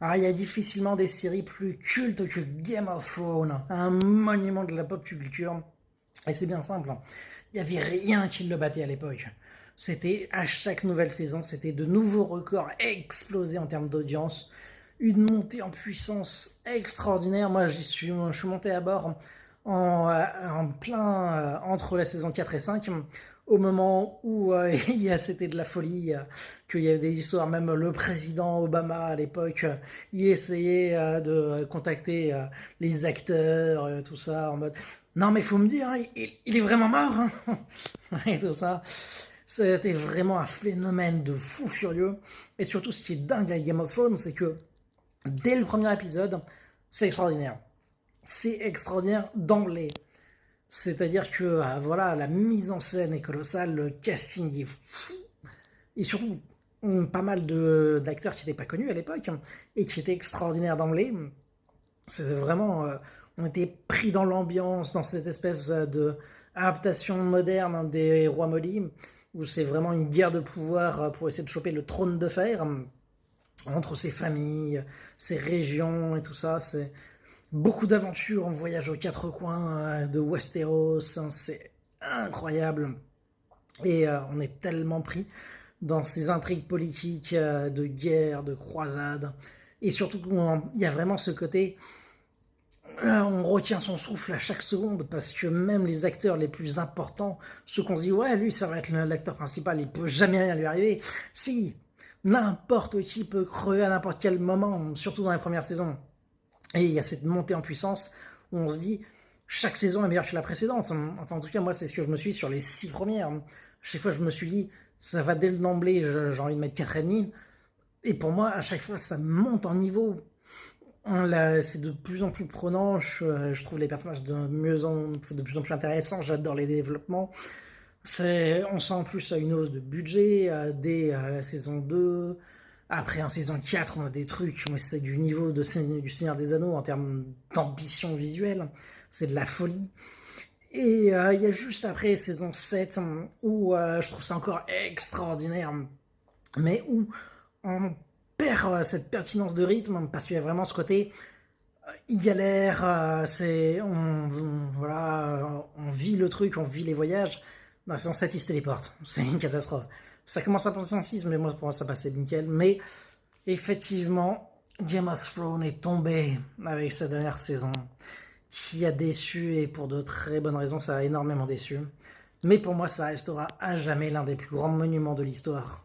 Ah, il y a difficilement des séries plus cultes que Game of Thrones, un monument de la pop culture. Et c'est bien simple, il n'y avait rien qui le battait à l'époque. C'était à chaque nouvelle saison, c'était de nouveaux records explosés en termes d'audience, une montée en puissance extraordinaire. Moi, je suis monté à bord en plein entre la saison 4 et 5, au moment où c'était de la folie, qu'il y avait des histoires, même le président Obama à l'époque, il essayait de contacter les acteurs, tout ça, en mode non mais faut me dire, il est vraiment mort, hein. Et tout ça. C'était vraiment un phénomène de fou furieux. Et surtout, ce qui est dingue avec Game of Thrones, c'est que dès le premier épisode, c'est extraordinaire. C'est extraordinaire d'emblée. C'est-à-dire que voilà, la mise en scène est colossale, le casting est fou. Et surtout, pas mal d'acteurs qui n'étaient pas connus à l'époque et qui étaient extraordinaires d'emblée. C'était vraiment. On était pris dans l'ambiance, dans cette espèce de adaptation moderne des Rois Maudits, où c'est vraiment une guerre de pouvoir pour essayer de choper le trône de fer entre ces familles, ces régions et tout ça. C'est beaucoup d'aventures, on voyage aux quatre coins de Westeros, hein, c'est incroyable. Et on est tellement pris dans ces intrigues politiques de guerre, de croisade. Et surtout, il y a vraiment ce côté on retient son souffle à chaque seconde parce que même les acteurs les plus importants, ceux qu'on se dit ouais lui ça va être l'acteur principal, il peut jamais rien lui arriver. Si, n'importe qui peut crever à n'importe quel moment, surtout dans les premières saisons. Et il y a cette montée en puissance où on se dit chaque saison est meilleure que la précédente. Enfin en tout cas moi c'est ce que je me suis dit sur les 6 premières. Chaque fois je me suis dit ça va dès l'emblée, j'ai envie de mettre 4,5. Et pour moi à chaque fois ça monte en niveau. C'est de plus en plus prenant, je trouve les personnages de plus en plus intéressants, j'adore les développements. On sent en plus une hausse de budget dès la saison 2. Après en saison 4, on a des trucs, mais c'est du niveau du Seigneur des Anneaux en termes d'ambition visuelle, c'est de la folie. Et il y a juste après saison 7 où je trouve ça encore extraordinaire, mais où on perd cette pertinence de rythme parce qu'il y a vraiment ce côté il galère, voilà, on vit le truc, on vit les voyages. Dans la saison 7, il se téléporte, c'est une catastrophe. Ça commence à penser en 6, mais moi pour moi ça passait nickel. Mais effectivement, Game of Thrones est tombé avec sa dernière saison, qui a déçu et pour de très bonnes raisons, ça a énormément déçu. Mais pour moi, ça restera à jamais l'un des plus grands monuments de l'histoire.